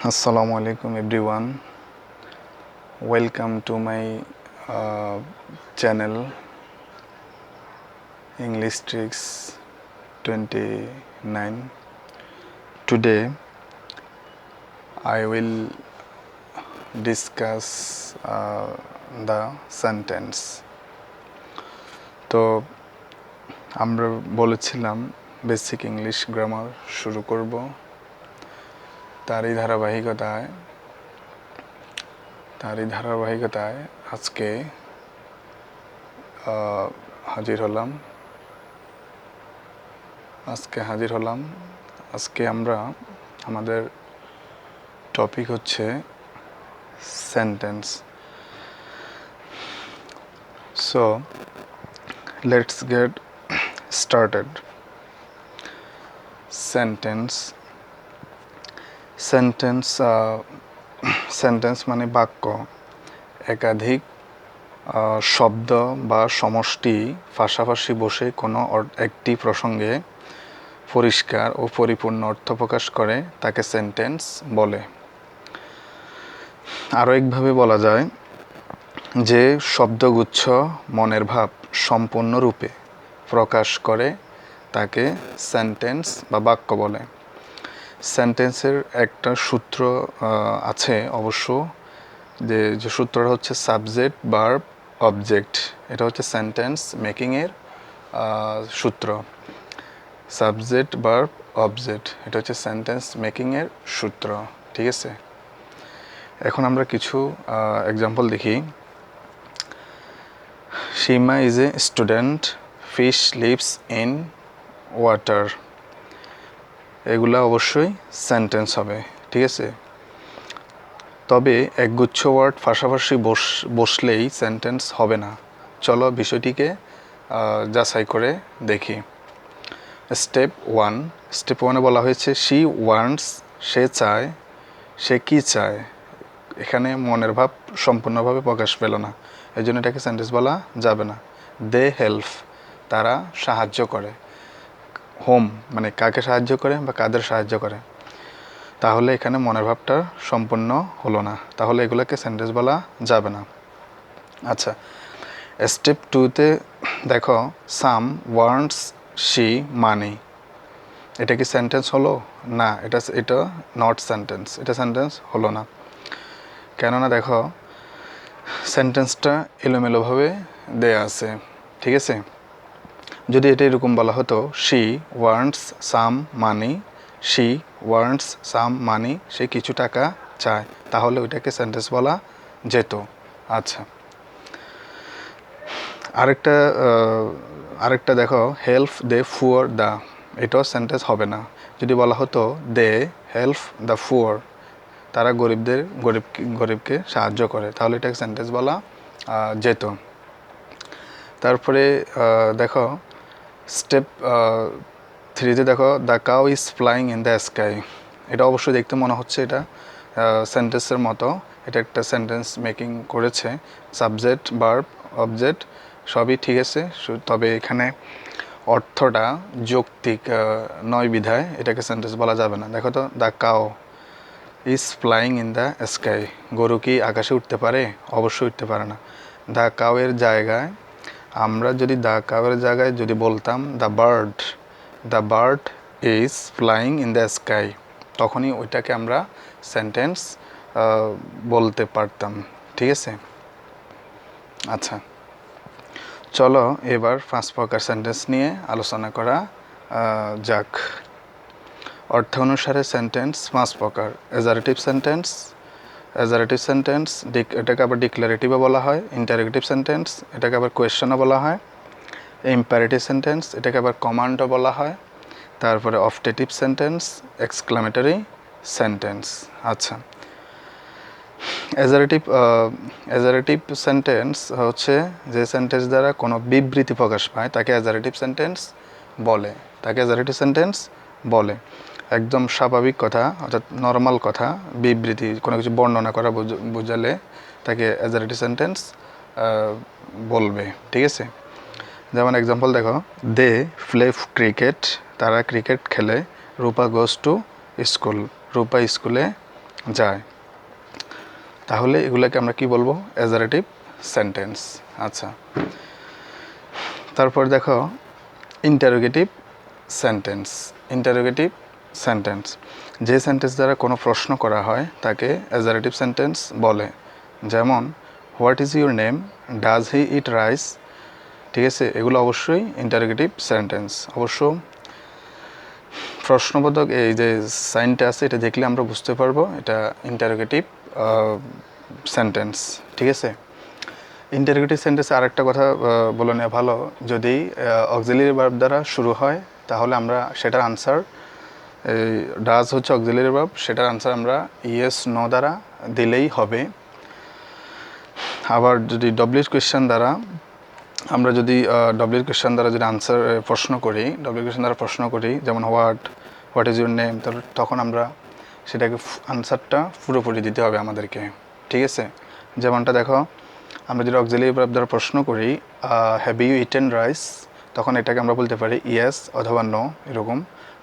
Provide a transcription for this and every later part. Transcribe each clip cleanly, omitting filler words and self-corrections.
Assalamu alaikum everyone. Welcome to my channel English Tricks 29. Today I will discuss the sentence. তো আমরা বলেছিলাম basic English grammar শুরু করব। তারই ধারাবাহিকতায় আজকে হাজির হলাম। আজকে আমরা আমাদের টপিক হচ্ছে sentence. So let's get started. Sentence মানে বাক্য। একাধিক শব্দ বা সমষ্টি পাশাপাশি বসে কোনো একটি প্রসঙ্গে পরিষ্কার ও পরিপূর্ণ অর্থ প্রকাশ করে তাকে সেন্টেন্স বলে। আরও একভাবে বলা যায় যে শব্দগুচ্ছ মনের ভাব সম্পূর্ণরূপে প্রকাশ করে তাকে সেন্টেন্স বা বাক্য বলে। সেন্টেন্সের একটা সূত্র আছে অবশ্য, যে সূত্রটা হচ্ছে সাবজেক্ট ভার্ব অবজেক্ট। এটা হচ্ছে সেন্টেন্স মেকিংয়ের সূত্র। সাবজেক্ট ভার্ব অবজেক্ট, এটা হচ্ছে সেন্টেন্স মেকিংয়ের সূত্র। ঠিক আছে, এখন আমরা কিছু এক্সাম্পল দেখি। Seema is a student, fish lives in water. এগুলা অবশ্যই সেন্টেন্স হবে। ঠিক আছে, তবে একগুচ্ছ ওয়ার্ড পাশাপাশি বসলেই সেন্টেন্স হবে না। চলো বিষয়টিকে যাচাই করে দেখি। স্টেপ ওয়ানে বলা হয়েছে শি ওয়ান্টস, সে চায়। সে কি চায়? এখানে মনের ভাব সম্পূর্ণভাবে প্রকাশ পেল না, এই জন্য এটাকে সেন্টেন্স বলা যাবে না। দে হেল্প, তারা সাহায্য করে। হোম মানে কাকে সাহায্য করে বা কাদের সাহায্য করে, তাহলে এখানে মনের ভাবটা সম্পূর্ণ হলো না, তাহলে এগুলোকে সেন্টেন্স বলা যাবে না। আচ্ছা, স্টেপ 2তে দেখো সাম ওয়ান্টস শি মানি। এটা কি সেন্টেন্স হলো? না, এটা নট সেন্টেন্স, এটা সেন্টেন্স হলো না। কেননা দেখো সেন্টেন্সটা এলোমেলোভাবে দেয়া আছে। ঠিক আছে, যদি এটা এরকম বলা হতো she wants some money, she wants some money, সে কিছু টাকা চায়, তাহলে ওইটাকে সেন্টেন্স বলা যেত। আচ্ছা, আরেকটা দেখো হেল্প দে ফুয়ার দা, এটাও সেন্টেন্স হবে না। যদি বলা হতো দে হেল্প দ্য ফুয়ার, তারা গরিবকে সাহায্য করে, তাহলে এটাকে সেন্টেন্স বলা যেত। তারপরে দেখো স্টেপ 3তে দেখো the cow is flying in the sky. এটা অবশ্যই দেখতে মনে হচ্ছে এটা সেন্টেন্সের মতো। এটা একটা সেন্টেন্স মেকিং করেছে, সাবজেক্ট ভার্ব অবজেক্ট সবই ঠিক আছে, তবে এখানে অর্থটা যৌক্তিক নয় বিধায় এটাকে সেন্টেন্স বলা যাবে না। দেখো তো the cow is flying in the sky, গরু কি আকাশে উঠতে পারে? অবশ্যই উঠতে পারে না। দ্য কাউয়ের জায়গায় আমরা যদি যদি বলতাম the bird is flying in the sky, তখনই ওইটাকে আমরা সেন্টেন্স বলতে পারতাম। ঠিক আছে, আচ্ছা চলো এবার 5 প্রকার সেন্টেন্স নিয়ে আলোচনা করা যাক। অর্থ অনুসারে সেন্টেন্স 5 প্রকার। অ্যাজারেটিভ সেন্টেন্স, এটাকে আবার ডিক্লারেটিভও বলা হয়। ইন্টারোগেটিভ সেন্টেন্স, এটাকে আবার কোয়েশ্চনও বলা হয়। ইম্পারেটিভ সেন্টেন্স, এটাকে আবার কমান্ডও বলা হয়। তারপরে অপটেটিভ সেন্টেন্স, এক্সক্লামেটরি সেন্টেন্স। আচ্ছা, অ্যাজারেটিভ সেন্টেন্স হচ্ছে যে সেন্টেন্স দ্বারা কোনো বিবৃতি প্রকাশ পায় তাকে অ্যাজারেটিভ সেন্টেন্স বলে। একদম স্বাভাবিক কথা, অর্থাৎ নর্মাল কথা, বিবৃতি, কোনো কিছু বর্ণনা করা বোঝালে তাকে অ্যাজারেটিভ সেন্টেন্স বলবে। ঠিক আছে, যেমন এক্সাম্পল দেখো দে প্লে ক্রিকেট, তারা ক্রিকেট খেলে। রূপা গোজ টু স্কুল, রূপা স্কুলে যায়, তাহলে এগুলোকে আমরা কি বলবো? অ্যাজারেটিভ সেন্টেন্স। আচ্ছা, তারপর দেখো ইন্টারোগেটিভ সেন্টেন্স। ইন্টারোগেটিভ সেন্টেন্স, যে সেন্টেন্স দ্বারা কোনো প্রশ্ন করা হয় তাকে অ্যাজারেটিভ সেন্টেন্স বলে। যেমন what is your name, does he eat rice, ঠিক আছে, এগুলো অবশ্যই ইন্টারোগেটিভ সেন্টেন্স। অবশ্য প্রশ্নবোধক এই যে সাইনটা আছে এটা দেখলে আমরা বুঝতে পারবো এটা ইন্টারোগেটিভ সেন্টেন্স, ঠিক আছে। ইন্টারোগেটিভ সেন্টেন্সে আরেকটা কথা বলে নেওয়া ভালো, যদি অক্সিলারি ভার্ব দ্বারা শুরু হয় তাহলে আমরা সেটার আনসার, ডাজ হচ্ছে অক্সিলারি ভার্ব, সেটার আনসার আমরা ইয়েস নো দ্বারা দিলেই হবে। আবার যদি ডব্লিউ কোয়েশ্চেন দ্বারা আমরা যদি ডব্লিউ কোয়েশ্চেন দ্বারা যদি আনসার প্রশ্ন করি, ডব্লিউ কোয়েশ্চেন দ্বারা প্রশ্ন করি, যেমন হোয়াট ইজ ইউর নেম, তখন আমরা সেটাকে আনসারটা পুরোপুরি দিতে হবে আমাদেরকে, ঠিক আছে। যেমনটা দেখো, আমরা যদি অক্সিলারি ভার্ব দ্বারা প্রশ্ন করি হ্যাভ ইউ ইটেন রাইস, তখন এটাকে আমরা বলতে পারি ইয়েস অথবা নো, এরকম।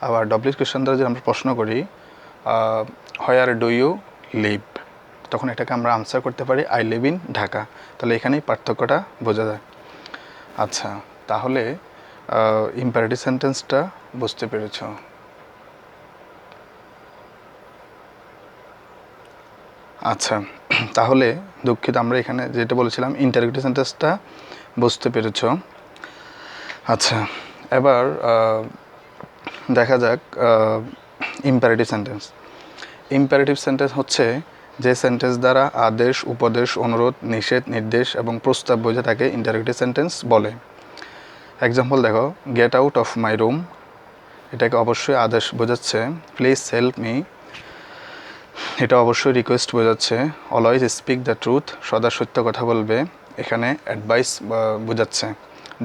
আবার ডব্লিউ কোয়েশ্চেন দ্বারা যদি আমরা প্রশ্ন করি হোয়ার ডু ইউ লিভ, তখন এটাকে আমরা আনসার করতে পারি আই লিভ ইন ঢাকা। তাহলে এখানেই পার্থক্যটা বোঝা যায়। আচ্ছা, তাহলে ইম্পারেটিভ সেন্টেন্সটা বুঝতে পেরেছ। আচ্ছা, তাহলে দুঃখিত, আমরা এখানে যেটা বলেছিলাম ইন্টারোগেটিভ সেন্টেন্সটা বুঝতে পেরেছ। আচ্ছা, এবার দেখা যাক ইম্পারেটিভ সেন্টেন্স। ইম্পারেটিভ সেন্টেন্স হচ্ছে যে সেন্টেন্স দ্বারা আদেশ, উপদেশ, অনুরোধ, নিষেধ, নির্দেশ এবং প্রস্তাব বোঝা তাকে ইন্টারোগেটিভ সেন্টেন্স বলে। এক্সাম্পল দেখো, get out of my room, এটাকে অবশ্যই আদেশ বোঝাচ্ছে। প্লিজ হেল্প মি, এটা অবশ্যই রিকোয়েস্ট বোঝাচ্ছে। অলওয়েজ স্পিক দ্য ট্রুথ, সদা সত্য কথা বলবে, এখানে অ্যাডভাইস বোঝাচ্ছে।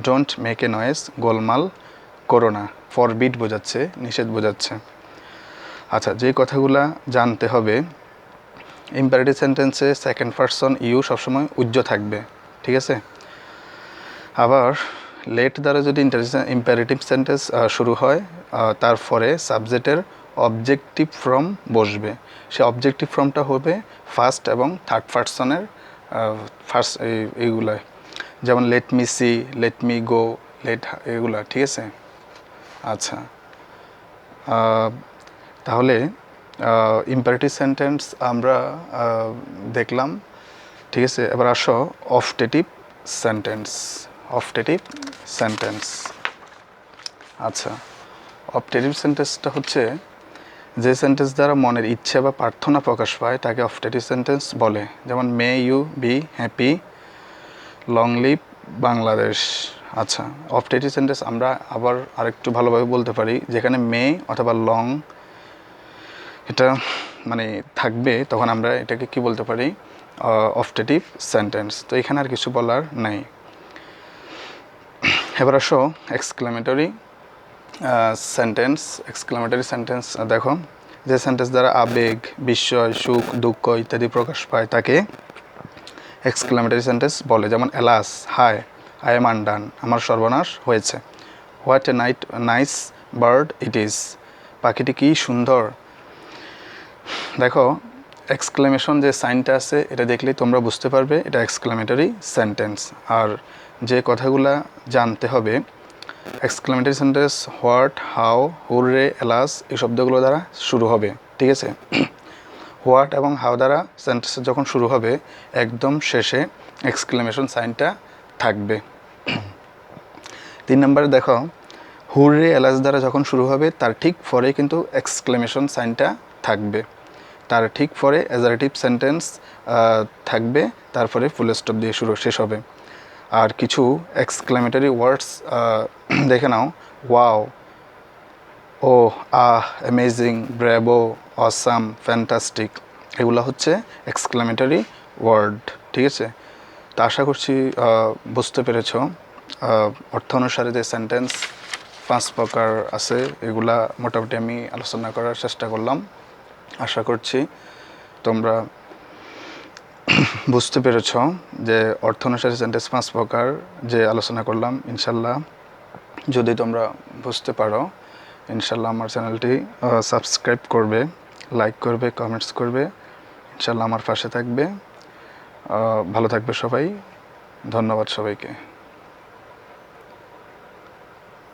ডোন্ট মেক এ নয়েজ, গোলমাল করো না, ফরবিড বোঝাচ্ছে, নিষেধ বোঝাচ্ছে। আচ্ছা, যে কথাগুলা জানতে হবে, ইম্পারেটিভ সেন্টেন্সে সেকেন্ড পারসন ইউ সবসময় উজ্জ্ব থাকবে, ঠিক আছে। আবার লেট দ্বারা যদি ইম্পারেটিভ সেন্টেন্স শুরু হয় তারপরে সাবজেক্টের অবজেক্টিভ ফর্ম বসবে। সে অবজেক্টিভ ফর্মটা হবে ফার্স্ট এবং থার্ড পারসনের ফার্স্ট এইগুলায়, যেমন let me see, let me go, এগুলা, ঠিক আছে। আচ্ছা, তাহলে ইম্পারেটিভ সেন্টেন্স আমরা দেখলাম, ঠিক আছে। এবার আসো অফটেটিভ সেন্টেন্স। অফটেটিভ সেন্টেন্স, আচ্ছা, অফটেটিভ সেন্টেন্সটা হচ্ছে যে সেন্টেন্স দ্বারা মনের ইচ্ছা বা প্রার্থনা প্রকাশ পায় তাকে অফটেটিভ সেন্টেন্স বলে। যেমন may you be happy, long live Bangladesh. আচ্ছা, অফটেটিভ সেন্টেন্স আমরা আবার আরেকটু ভালোভাবে বলতে পারি, যেখানে মে অথবা লং এটা মানে থাকবে, তখন আমরা এটাকে কি বলতে পারি? অফটেটিভ সেন্টেন্স। তো এখানে আর কিছু বলার নাই। এবার আসো এক্সক্লেমেটরি সেন্টেন্স। এক্সক্লেমেটরি সেন্টেন্স দেখো, যে সেন্টেন্স দ্বারা আবেগ, বিস্ময়, সুখ, দুঃখ ইত্যাদি প্রকাশ পায় তাকে এক্সক্লেমেটরি সেন্টেন্স বলে। যেমন এলাস, হায়, আই এম আনডান, আমার সর্বনাশ হয়েছে। What a nice bird it is, পাখিটি কি সুন্দর। দেখো, এক্সক্লেমেশন যে সাইনটা আছে এটা দেখলেই তোমরা বুঝতে পারবে এটা এক্সক্লেমেটরি সেন্টেন্স। আর যে কথাগুলা জানতে হবে, exclamatory sentence what, how, hurray, alas এই শব্দগুলো দ্বারা শুরু হবে, ঠিক আছে। হোয়াট এবং হাউ দ্বারা সেন্টেন্স যখন শুরু হবে একদম শেষে এক্সক্লেমেশন সাইনটা থাকবে। 3 নম্বরে দেখো, হুররে, এলাস দ্বারা যখন শুরু হবে তার ঠিক পরে কিন্তু এক্সক্লেমেশন সাইনটা থাকবে। তার ঠিক পরে অ্যাজারেটিভ সেন্টেন্স থাকবে, তারপরে ফুল স্টপ দিয়ে শেষ হবে। আর কিছু এক্সক্লেমেটরি ওয়ার্ডস দেখে নাও, ওয়াও, ও, আহ, অ্যামেজিং, ব্র্যাভো, অসাম, ফ্যান্টাস্টিক, এগুলো হচ্ছে এক্সক্লেমেটরি ওয়ার্ড, ঠিক আছে। তা আশা করছি বুঝতে পেরেছ। অর্থ অনুসারে যে সেন্টেন্স 5 প্রকার আছে এগুলা মোটামুটি আমি আলোচনা করার চেষ্টা করলাম। আশা করছি তোমরা বুঝতে পেরেছ যে অর্থ অনুসারে সেন্টেন্স 5 প্রকার যে আলোচনা করলাম। ইনশাল্লাহ যদি তোমরা বুঝতে পারো, ইনশাল্লাহ আমার চ্যানেলটি সাবস্ক্রাইব করবে, লাইক করবে, কমেন্টস করবে ইনশাল্লাহ আমার পাশে থাকবে। ভালো থাকবে সবাই। ধন্যবাদ সবাইকে।